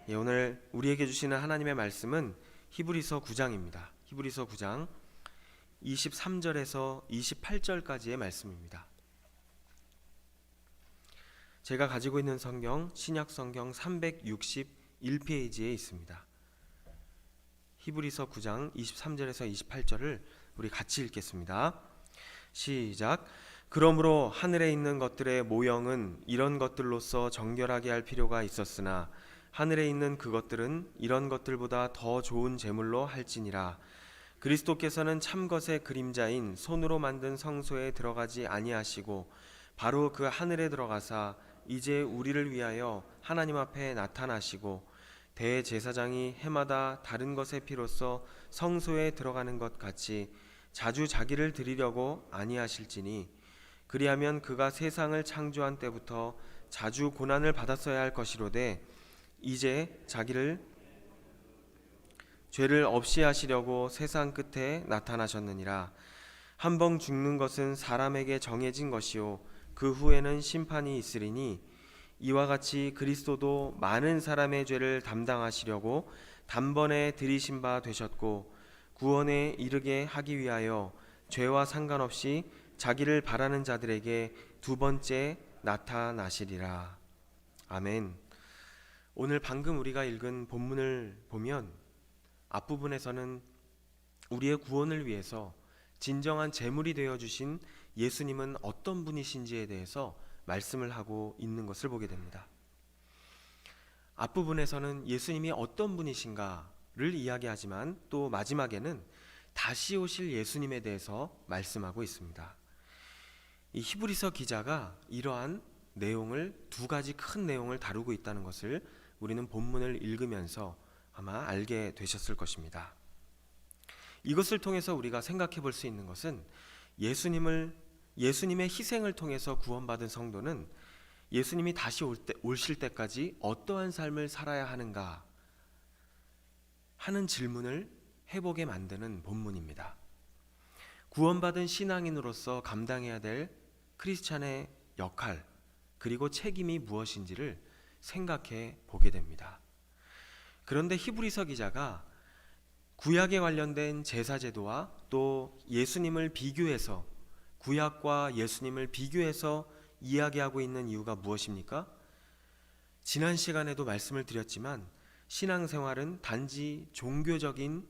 오늘 우리에게 주시는 하나님의 말씀은 히브리서 9장입니다. 히브리서 9장 23절에서 28절까지의 말씀입니다. 제가 가지고 있는 성경 신약 성경 361페이지에 있습니다. 히브리서 9장 23절에서 28절을 우리 같이 읽겠습니다. 시작. 그러므로 하늘에 있는 것들의 모형은 이런 것들로서 정결하게 할 필요가 있었으나 하늘에 있는 그것들은 이런 것들보다 더 좋은 제물로 할지니라. 그리스도께서는 참것의 그림자인 손으로 만든 성소에 들어가지 아니하시고 바로 그 하늘에 들어가사 이제 우리를 위하여 하나님 앞에 나타나시고 대제사장이 해마다 다른 것의 피로써 성소에 들어가는 것 같이 자주 자기를 드리려고 아니하실지니 그리하면 그가 세상을 창조한 때부터 자주 고난을 받았어야 할 것이로되 이제 자기를 죄를 없이 하시려고 세상 끝에 나타나셨느니라. 한 번 죽는 것은 사람에게 정해진 것이요 그 후에는 심판이 있으리니 이와 같이 그리스도도 많은 사람의 죄를 담당하시려고 단번에 들이신 바 되셨고 구원에 이르게 하기 위하여 죄와 상관없이 자기를 바라는 자들에게 두 번째 나타나시리라. 아멘. 오늘 방금 우리가 읽은 본문을 보면 앞부분에서는 우리의 구원을 위해서 진정한 제물이 되어주신 예수님은 어떤 분이신지에 대해서 말씀을 하고 있는 것을 보게 됩니다. 앞부분에서는 예수님이 어떤 분이신가를 이야기하지만 또 마지막에는 다시 오실 예수님에 대해서 말씀하고 있습니다. 이 히브리서 기자가 이러한 내용을 두 가지 큰 내용을 다루고 있다는 것을 우리는 본문을 읽으면서 아마 알게 되셨을 것입니다. 이것을 통해서 우리가 생각해 볼 수 있는 것은 예수님의 희생을 통해서 구원받은 성도는 예수님이 다시 오실 때까지 어떠한 삶을 살아야 하는가 하는 질문을 해보게 만드는 본문입니다. 구원받은 신앙인으로서 감당해야 될 크리스찬의 역할 그리고 책임이 무엇인지를 생각해 보게 됩니다. 그런데 히브리서 기자가 구약에 관련된 제사제도와 또 예수님을 비교해서 구약과 예수님을 비교해서 이야기하고 있는 이유가 무엇입니까? 지난 시간에도 말씀을 드렸지만 신앙생활은 단지 종교적인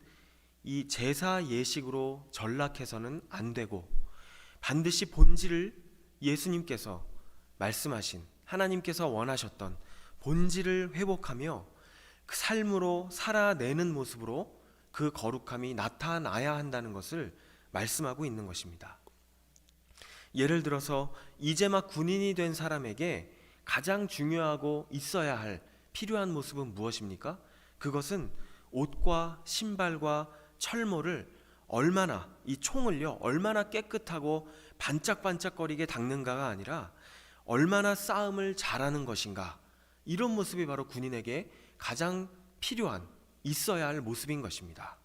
이 제사 예식으로 전락해서는 안 되고 반드시 본질을 예수님께서 말씀하신 하나님께서 원하셨던 본질을 회복하며 그 삶으로 살아내는 모습으로 그 거룩함이 나타나야 한다는 것을 말씀하고 있는 것입니다. 예를 들어서 이제 막 군인이 된 사람에게 가장 중요하고 있어야 할 필요한 모습은 무엇입니까? 그것은 옷과 신발과 철모를 얼마나 이 총을요 얼마나 깨끗하고 반짝반짝거리게 닦는가가 아니라 얼마나 싸움을 잘하는 것인가, 이런 모습이 바로 군인에게 가장 필요한 있어야 할 모습인 것입니다.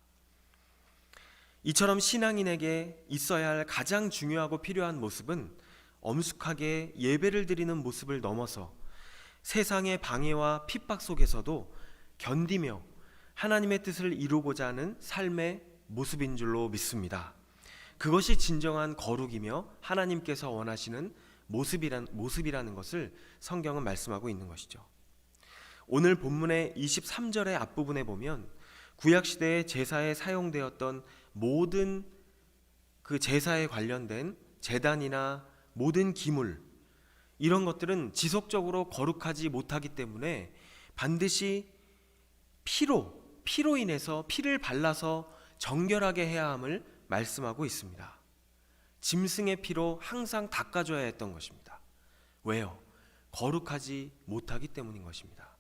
이처럼 신앙인에게 있어야 할 가장 중요하고 필요한 모습은 엄숙하게 예배를 드리는 모습을 넘어서 세상의 방해와 핍박 속에서도 견디며 하나님의 뜻을 이루고자 하는 삶의 모습인 줄로 믿습니다. 그것이 진정한 거룩이며 하나님께서 원하시는 모습이라는 것을 성경은 말씀하고 있는 것이죠. 오늘 본문의 23절의 앞부분에 보면 구약시대의 제사에 사용되었던 모든 그 제사에 관련된 제단이나 모든 기물, 이런 것들은 지속적으로 거룩하지 못하기 때문에 반드시 피로 인해서 피를 발라서 정결하게 해야 함을 말씀하고 있습니다. 짐승의 피로 항상 닦아줘야 했던 것입니다. 왜요? 거룩하지 못하기 때문인 것입니다.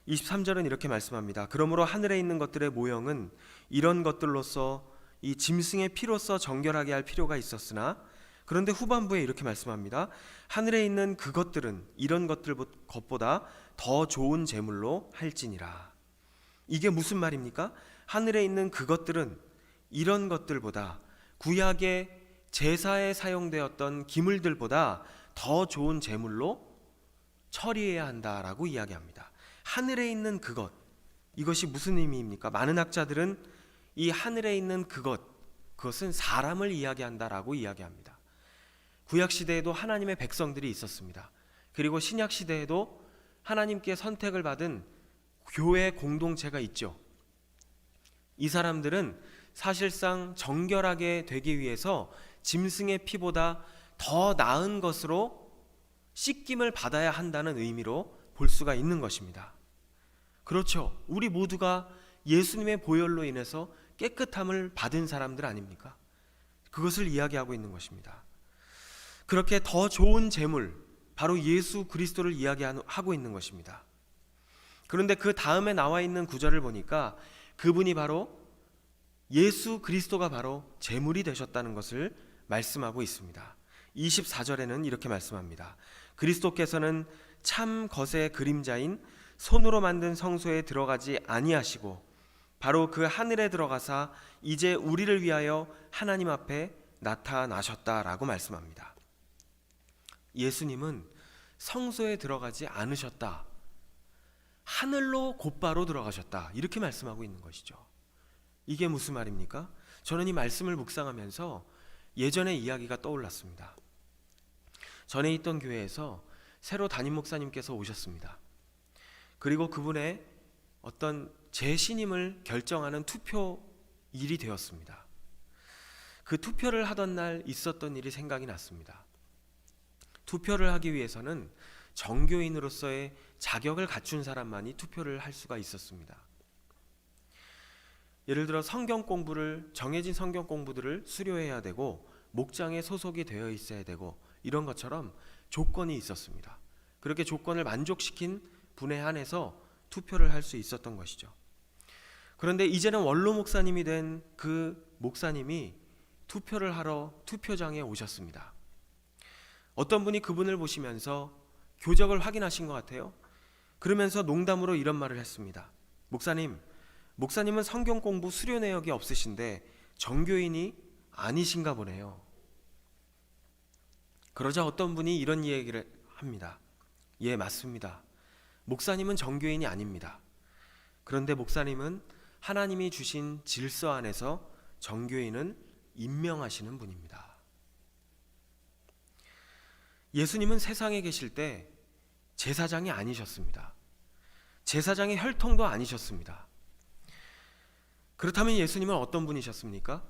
23절은 이렇게 말씀합니다. 그러므로 하늘에 있는 것들의 모형은 이런 것들로서 이 짐승의 피로써 정결하게 할 필요가 있었으나, 그런데 후반부에 이렇게 말씀합니다. 하늘에 있는 그것들은 이런 것보다 더 좋은 제물로 할지니라. 이게 무슨 말입니까? 하늘에 있는 그것들은 이런 것들보다, 구약의 제사에 사용되었던 기물들보다 더 좋은 제물로 처리해야 한다라고 이야기합니다. 하늘에 있는 그것, 이것이 무슨 의미입니까? 많은 학자들은 이 하늘에 있는 그것은 사람을 이야기한다라고 이야기합니다. 구약 시대에도 하나님의 백성들이 있었습니다. 그리고 신약 시대에도 하나님께 선택을 받은 교회 공동체가 있죠. 이 사람들은 사실상 정결하게 되기 위해서 짐승의 피보다 더 나은 것으로 씻김을 받아야 한다는 의미로 볼 수가 있는 것입니다. 그렇죠. 우리 모두가 예수님의 보혈로 인해서 깨끗함을 받은 사람들 아닙니까? 그것을 이야기하고 있는 것입니다. 그렇게 더 좋은 제물, 바로 예수 그리스도를 이야기하고 있는 것입니다. 그런데 그 다음에 나와 있는 구절을 보니까 그분이 바로 예수 그리스도가 바로 제물이 되셨다는 것을 말씀하고 있습니다. 24절에는 이렇게 말씀합니다. 그리스도께서는 참 것의 그림자인 손으로 만든 성소에 들어가지 아니하시고 바로 그 하늘에 들어가사 이제 우리를 위하여 하나님 앞에 나타나셨다라고 말씀합니다. 예수님은 성소에 들어가지 않으셨다, 하늘로 곧바로 들어가셨다, 이렇게 말씀하고 있는 것이죠. 이게 무슨 말입니까? 저는 이 말씀을 묵상하면서 예전의 이야기가 떠올랐습니다. 전에 있던 교회에서 새로 담임 목사님께서 오셨습니다. 그리고 그분의 어떤 재신임을 결정하는 투표일이 되었습니다. 그 투표를 하던 날 있었던 일이 생각이 났습니다. 투표를 하기 위해서는 정교인으로서의 자격을 갖춘 사람만이 투표를 할 수가 있었습니다. 예를 들어 정해진 성경 공부들을 수료해야 되고 목장에 소속이 되어 있어야 되고 이런 것처럼 조건이 있었습니다. 그렇게 조건을 만족시킨 분에 한해서 투표를 할 수 있었던 것이죠. 그런데 이제는 원로 목사님이 된 그 목사님이 투표를 하러 투표장에 오셨습니다. 어떤 분이 그분을 보시면서 교적을 확인하신 것 같아요. 그러면서 농담으로 이런 말을 했습니다. 목사님은 성경 공부 수료 내역이 없으신데 정교인이 아니신가 보네요. 그러자 어떤 분이 이런 얘기를 합니다. 예, 맞습니다. 목사님은 정교인이 아닙니다. 그런데 목사님은 하나님이 주신 질서 안에서 정교인은 임명하시는 분입니다. 예수님은 세상에 계실 때 제사장이 아니셨습니다. 제사장의 혈통도 아니셨습니다. 그렇다면 예수님은 어떤 분이셨습니까?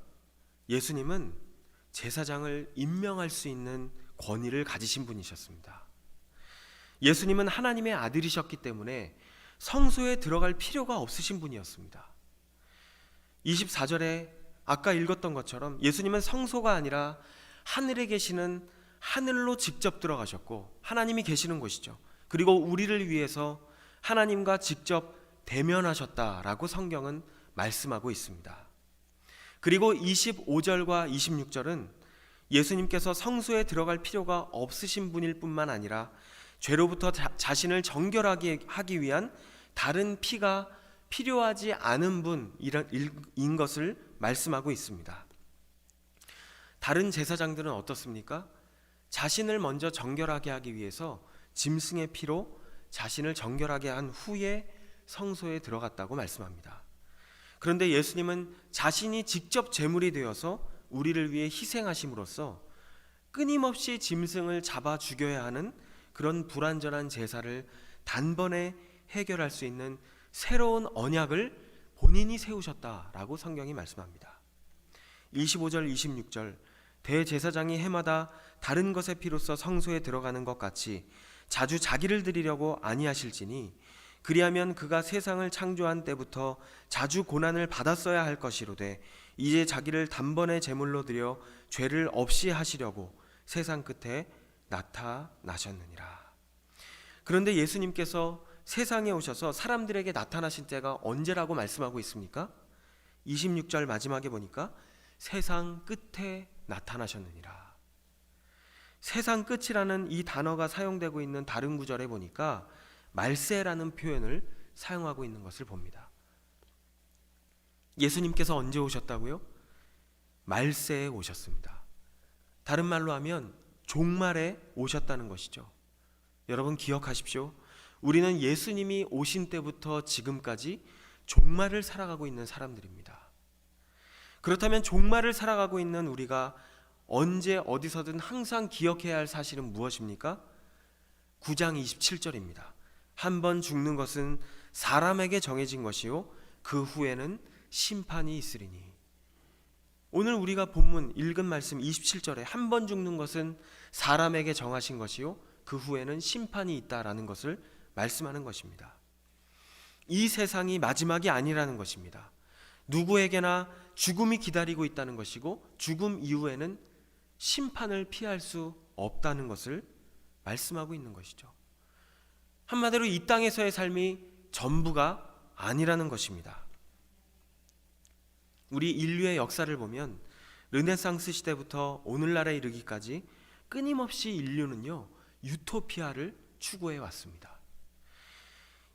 예수님은 제사장을 임명할 수 있는 권위를 가지신 분이셨습니다. 예수님은 하나님의 아들이셨기 때문에 성소에 들어갈 필요가 없으신 분이었습니다. 24절에 아까 읽었던 것처럼 예수님은 성소가 아니라 하늘에 계시는 하늘로 직접 들어가셨고 하나님이 계시는 곳이죠. 그리고 우리를 위해서 하나님과 직접 대면하셨다라고 성경은 말씀하고 있습니다. 그리고 25절과 26절은 예수님께서 성소에 들어갈 필요가 없으신 분일 뿐만 아니라 죄로부터 자신을 정결하게 하기 위한 다른 피가 필요하지 않은 분인 것을 말씀하고 있습니다. 다른 제사장들은 어떻습니까? 자신을 먼저 정결하게 하기 위해서 짐승의 피로 자신을 정결하게 한 후에 성소에 들어갔다고 말씀합니다. 그런데 예수님은 자신이 직접 제물이 되어서 우리를 위해 희생하심으로써 끊임없이 짐승을 잡아 죽여야 하는 그런 불완전한 제사를 단번에 해결할 수 있는 새로운 언약을 본인이 세우셨다라고 성경이 말씀합니다. 25절 26절 대제사장이 해마다 다른 것의 피로써 성소에 들어가는 것 같이 자주 자기를 드리려고 아니하실지니 그리하면 그가 세상을 창조한 때부터 자주 고난을 받았어야 할 것이로되 이제 자기를 단번에 제물로 드려 죄를 없이 하시려고 세상 끝에 나타나셨느니라. 그런데 예수님께서 세상에 오셔서 사람들에게 나타나신 때가 언제라고 말씀하고 있습니까? 26절 마지막에 보니까 세상 끝에 나타나셨느니라. 세상 끝이라는 이 단어가 사용되고 있는 다른 구절에 보니까 말세라는 표현을 사용하고 있는 것을 봅니다. 예수님께서 언제 오셨다고요? 말세에 오셨습니다. 다른 말로 하면 종말에 오셨다는 것이죠. 여러분 기억하십시오. 우리는 예수님이 오신 때부터 지금까지 종말을 살아가고 있는 사람들입니다. 그렇다면 종말을 살아가고 있는 우리가 언제 어디서든 항상 기억해야 할 사실은 무엇입니까? 9장 27절입니다. 한 번 죽는 것은 사람에게 정해진 것이요 그 후에는 심판이 있으리니. 오늘 우리가 본문 읽은 말씀 27절에 한 번 죽는 것은 사람에게 정하신 것이요 그 후에는 심판이 있다라는 것을 말씀하는 것입니다. 이 세상이 마지막이 아니라는 것입니다. 누구에게나 죽음이 기다리고 있다는 것이고 죽음 이후에는 심판을 피할 수 없다는 것을 말씀하고 있는 것이죠. 한마디로 이 땅에서의 삶이 전부가 아니라는 것입니다. 우리 인류의 역사를 보면 르네상스 시대부터 오늘날에 이르기까지 끊임없이 인류는요 유토피아를 추구해 왔습니다.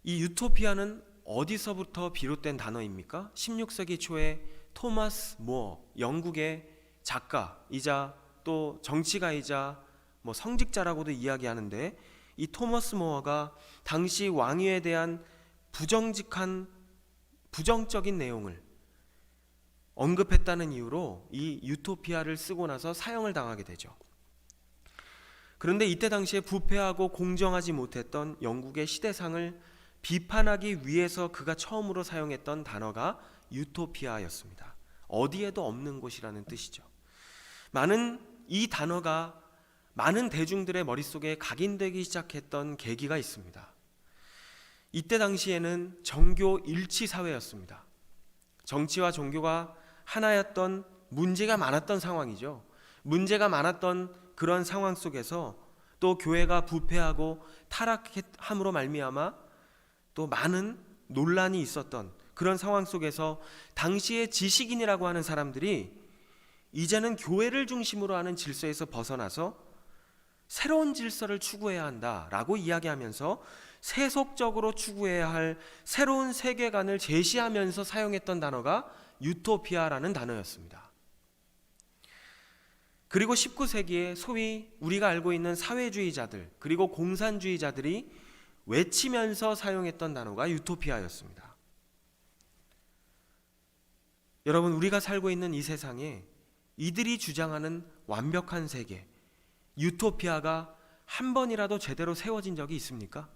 이 유토피아는 어디서부터 비롯된 단어입니까? 16세기 초에 토마스 모어, 영국의 작가이자 또 정치가이자 성직자라고도 이야기하는데, 이 토마스 모어가 당시 왕위에 대한 부정적인 내용을 언급했다는 이유로 이 유토피아를 쓰고 나서 사형을 당하게 되죠. 그런데 이때 당시에 부패하고 공정하지 못했던 영국의 시대상을 비판하기 위해서 그가 처음으로 사용했던 단어가 유토피아였습니다. 어디에도 없는 곳이라는 뜻이죠. 이 단어가 많은 대중들의 머릿속에 각인되기 시작했던 계기가 있습니다. 이때 당시에는 정교 일치 사회였습니다. 정치와 종교가 하나였던, 문제가 많았던 상황이죠. 문제가 많았던 그런 상황 속에서 또 교회가 부패하고 타락함으로 말미암아 또 많은 논란이 있었던 그런 상황 속에서 당시의 지식인이라고 하는 사람들이 이제는 교회를 중심으로 하는 질서에서 벗어나서 새로운 질서를 추구해야 한다라고 이야기하면서 세속적으로 추구해야 할 새로운 세계관을 제시하면서 사용했던 단어가 유토피아라는 단어였습니다. 그리고 19세기에 소위 우리가 알고 있는 사회주의자들 그리고 공산주의자들이 외치면서 사용했던 단어가 유토피아였습니다. 여러분, 우리가 살고 있는 이 세상에 이들이 주장하는 완벽한 세계, 유토피아가 한 번이라도 제대로 세워진 적이 있습니까?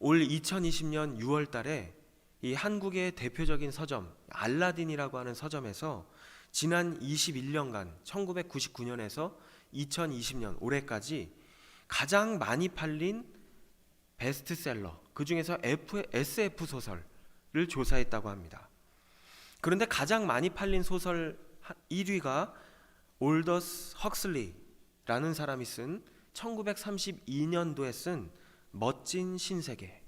올 2020년 6월 달에 이 한국의 대표적인 서점 알라딘이라고 하는 서점에서 지난 21년간 1999년에서 2020년 올해까지 가장 많이 팔린 베스트셀러, 그 중에서 SF 소설을 조사했다고 합니다. 그런데 가장 많이 팔린 소설 1위가 올더스 헉슬리라는 사람이 쓴 1932년도에 쓴 멋진 신세계,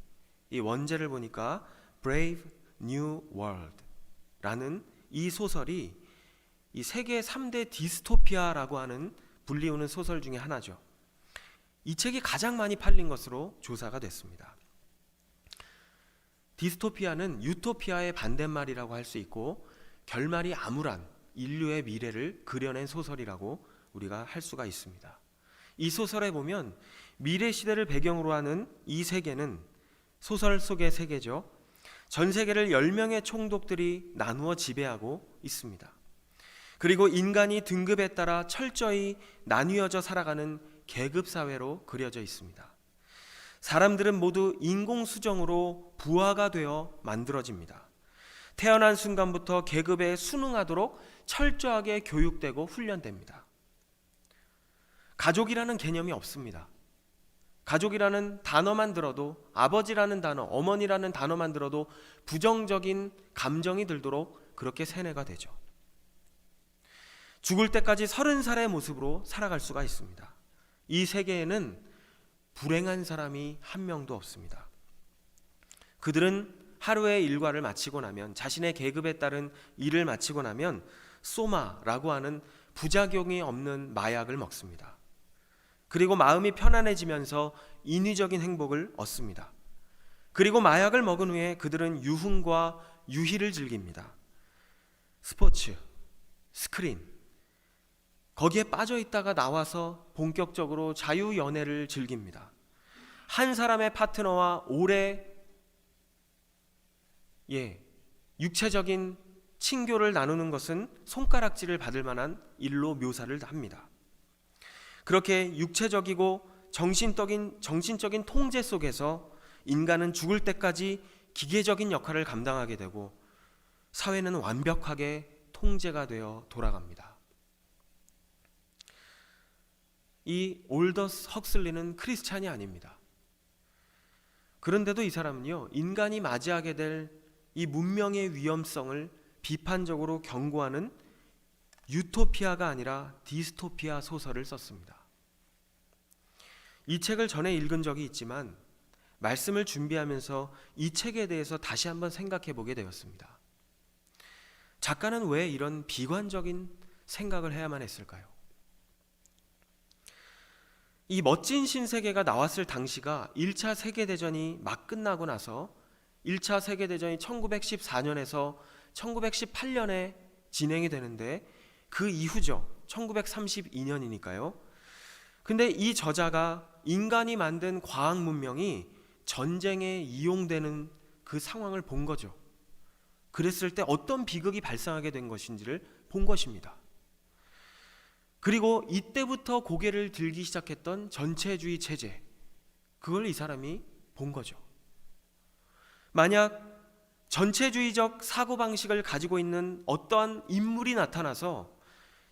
이 원제를 보니까 Brave New World라는 이 소설이 이 세계 3대 디스토피아라고 하는 불리우는 소설 중에 하나죠. 이 책이 가장 많이 팔린 것으로 조사가 됐습니다. 디스토피아는 유토피아의 반대말이라고 할 수 있고 결말이 암울한 인류의 미래를 그려낸 소설이라고 우리가 할 수가 있습니다. 이 소설에 보면 미래 시대를 배경으로 하는 이 세계는 소설 속의 세계죠. 전 세계를 10명의 총독들이 나누어 지배하고 있습니다. 그리고 인간이 등급에 따라 철저히 나뉘어져 살아가는 계급사회로 그려져 있습니다. 사람들은 모두 인공수정으로 부하가 되어 만들어집니다. 태어난 순간부터 계급에 순응하도록 철저하게 교육되고 훈련됩니다. 가족이라는 개념이 없습니다. 가족이라는 단어만 들어도, 아버지라는 단어, 어머니라는 단어만 들어도 부정적인 감정이 들도록 그렇게 세뇌가 되죠. 죽을 때까지 30살의 모습으로 살아갈 수가 있습니다. 이 세계에는 불행한 사람이 한 명도 없습니다. 그들은 하루의 일과를 마치고 나면, 자신의 계급에 따른 일을 마치고 나면 소마라고 하는 부작용이 없는 마약을 먹습니다. 그리고 마음이 편안해지면서 인위적인 행복을 얻습니다. 그리고 마약을 먹은 후에 그들은 유흥과 유희를 즐깁니다. 스포츠, 스크린, 거기에 빠져 있다가 나와서 본격적으로 자유 연애를 즐깁니다. 한 사람의 파트너와 오래 육체적인 친교를 나누는 것은 손가락질을 받을 만한 일로 묘사를 합니다. 그렇게 육체적이고 정신적인 통제 속에서 인간은 죽을 때까지 기계적인 역할을 감당하게 되고 사회는 완벽하게 통제가 되어 돌아갑니다. 이 올더스 헉슬리는 크리스찬이 아닙니다. 그런데도 이 사람은요, 인간이 맞이하게 될 이 문명의 위험성을 비판적으로 경고하는 유토피아가 아니라 디스토피아 소설을 썼습니다. 이 책을 전에 읽은 적이 있지만 말씀을 준비하면서 이 책에 대해서 다시 한번 생각해 보게 되었습니다. 작가는 왜 이런 비관적인 생각을 해야만 했을까요? 이 멋진 신세계가 나왔을 당시가 1차 세계대전이 막 끝나고 나서 1차 세계대전이 1914년에서 1918년에 진행이 되는데 그 이후죠. 1932년이니까요. 근데 이 저자가 인간이 만든 과학 문명이 전쟁에 이용되는 그 상황을 본 거죠. 그랬을 때 어떤 비극이 발생하게 된 것인지를 본 것입니다. 그리고 이때부터 고개를 들기 시작했던 전체주의 체제, 그걸 이 사람이 본 거죠. 만약 전체주의적 사고방식을 가지고 있는 어떠한 인물이 나타나서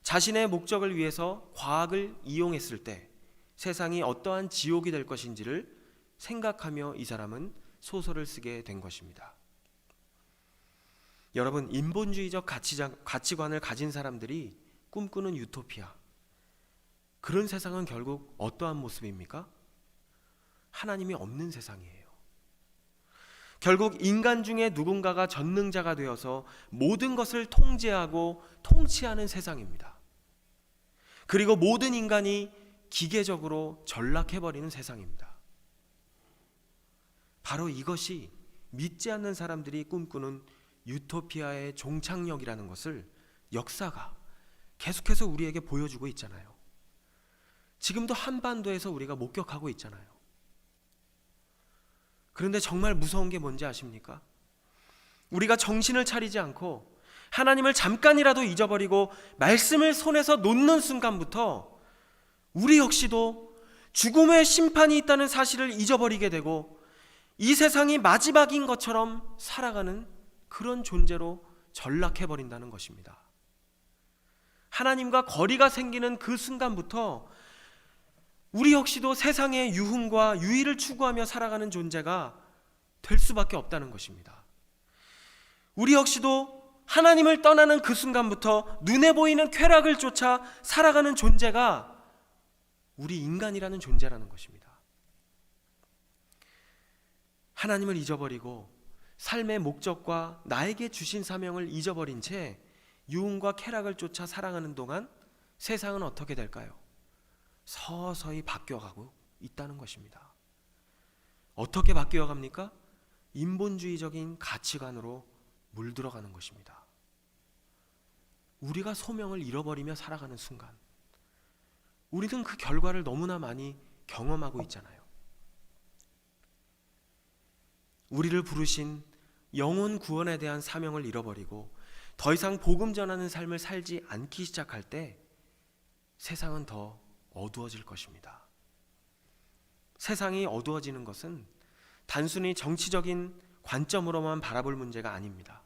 자신의 목적을 위해서 과학을 이용했을 때 세상이 어떠한 지옥이 될 것인지를 생각하며 이 사람은 소설을 쓰게 된 것입니다. 여러분, 인본주의적 가치관을 가진 사람들이 꿈꾸는 유토피아, 그런 세상은 결국 어떠한 모습입니까? 하나님이 없는 세상이에요. 결국 인간 중에 누군가가 전능자가 되어서 모든 것을 통제하고 통치하는 세상입니다. 그리고 모든 인간이 기계적으로 전락해버리는 세상입니다. 바로 이것이 믿지 않는 사람들이 꿈꾸는 유토피아의 종착역이라는 것을 역사가 계속해서 우리에게 보여주고 있잖아요. 지금도 한반도에서 우리가 목격하고 있잖아요. 그런데 정말 무서운 게 뭔지 아십니까? 우리가 정신을 차리지 않고 하나님을 잠깐이라도 잊어버리고 말씀을 손에서 놓는 순간부터 우리 역시도 죽음의 심판이 있다는 사실을 잊어버리게 되고 이 세상이 마지막인 것처럼 살아가는 그런 존재로 전락해버린다는 것입니다. 하나님과 거리가 생기는 그 순간부터 우리 역시도 세상의 유흥과 유의를 추구하며 살아가는 존재가 될 수밖에 없다는 것입니다. 우리 역시도 하나님을 떠나는 그 순간부터 눈에 보이는 쾌락을 쫓아 살아가는 존재가 우리 인간이라는 존재라는 것입니다. 하나님을 잊어버리고 삶의 목적과 나에게 주신 사명을 잊어버린 채 유흥과 쾌락을 쫓아 살아가는 동안 세상은 어떻게 될까요? 서서히 바뀌어가고 있다는 것입니다. 어떻게 바뀌어갑니까? 인본주의적인 가치관으로 물들어가는 것입니다. 우리가 소명을 잃어버리며 살아가는 순간 우리는 그 결과를 너무나 많이 경험하고 있잖아요. 우리를 부르신 영혼 구원에 대한 사명을 잃어버리고 더 이상 복음 전하는 삶을 살지 않기 시작할 때 세상은 더 어두워질 것입니다. 세상이 어두워지는 것은 단순히 정치적인 관점으로만 바라볼 문제가 아닙니다.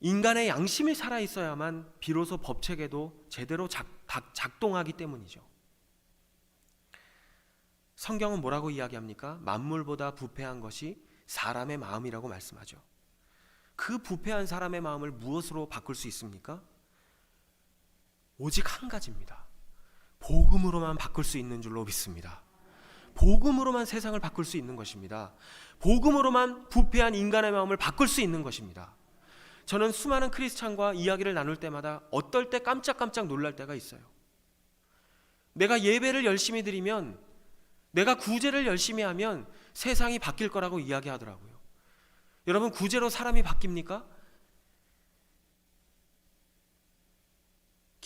인간의 양심이 살아있어야만 비로소 법체계도 제대로 작동하기 때문이죠. 성경은 뭐라고 이야기합니까? 만물보다 부패한 것이 사람의 마음이라고 말씀하죠. 그 부패한 사람의 마음을 무엇으로 바꿀 수 있습니까? 오직 한 가지입니다. 복음으로만 바꿀 수 있는 줄로 믿습니다. 복음으로만 세상을 바꿀 수 있는 것입니다. 복음으로만 부패한 인간의 마음을 바꿀 수 있는 것입니다. 저는 수많은 크리스찬과 이야기를 나눌 때마다 어떨 때 깜짝깜짝 놀랄 때가 있어요. 내가 예배를 열심히 드리면, 내가 구제를 열심히 하면 세상이 바뀔 거라고 이야기하더라고요. 여러분, 구제로 사람이 바뀝니까?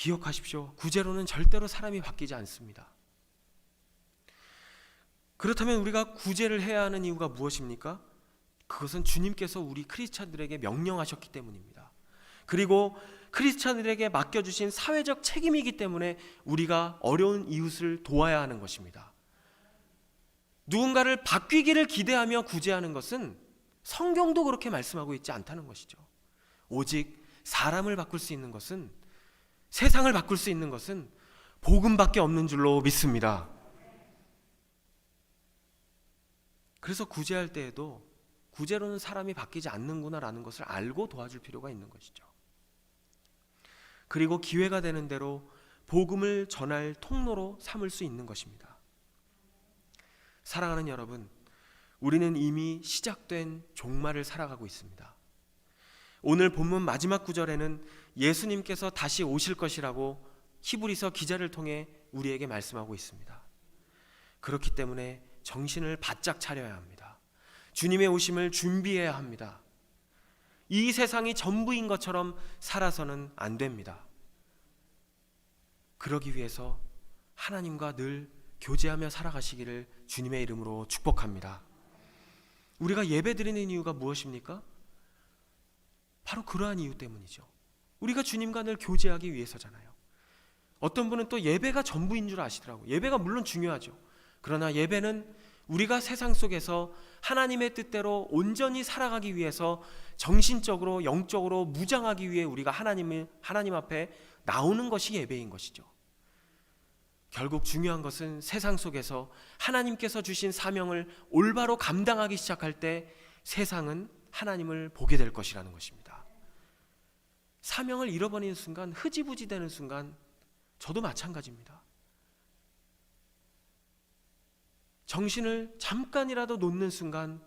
기억하십시오. 구제로는 절대로 사람이 바뀌지 않습니다. 그렇다면 우리가 구제를 해야 하는 이유가 무엇입니까? 그것은 주님께서 우리 크리스찬들에게 명령하셨기 때문입니다. 그리고 크리스찬들에게 맡겨주신 사회적 책임이기 때문에 우리가 어려운 이웃을 도와야 하는 것입니다. 누군가를 바뀌기를 기대하며 구제하는 것은 성경도 그렇게 말씀하고 있지 않다는 것이죠. 오직 사람을 바꿀 수 있는 것은, 세상을 바꿀 수 있는 것은 복음밖에 없는 줄로 믿습니다. 그래서 구제할 때에도 구제로는 사람이 바뀌지 않는구나라는 것을 알고 도와줄 필요가 있는 것이죠. 그리고 기회가 되는 대로 복음을 전할 통로로 삼을 수 있는 것입니다. 사랑하는 여러분, 우리는 이미 시작된 종말을 살아가고 있습니다. 오늘 본문 마지막 구절에는 예수님께서 다시 오실 것이라고 히브리서 기자를 통해 우리에게 말씀하고 있습니다. 그렇기 때문에 정신을 바짝 차려야 합니다. 주님의 오심을 준비해야 합니다. 이 세상이 전부인 것처럼 살아서는 안 됩니다. 그러기 위해서 하나님과 늘 교제하며 살아가시기를 주님의 이름으로 축복합니다. 우리가 예배드리는 이유가 무엇입니까? 바로 그러한 이유 때문이죠. 우리가 주님과 늘 교제하기 위해서잖아요. 어떤 분은 또 예배가 전부인 줄 아시더라고요. 예배가 물론 중요하죠. 그러나 예배는 우리가 세상 속에서 하나님의 뜻대로 온전히 살아가기 위해서 정신적으로 영적으로 무장하기 위해 우리가 하나님 앞에 나오는 것이 예배인 것이죠. 결국 중요한 것은 세상 속에서 하나님께서 주신 사명을 올바로 감당하기 시작할 때 세상은 하나님을 보게 될 것이라는 것입니다. 사명을 잃어버리는 순간, 흐지부지 되는 순간 저도 마찬가지입니다. 정신을 잠깐이라도 놓는 순간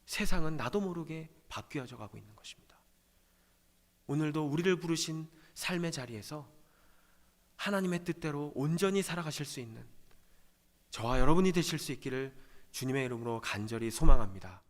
세상은 나도 모르게 바뀌어져 가고 있는 것입니다. 오늘도 우리를 부르신 삶의 자리에서 하나님의 뜻대로 온전히 살아가실 수 있는 저와 여러분이 되실 수 있기를 주님의 이름으로 간절히 소망합니다.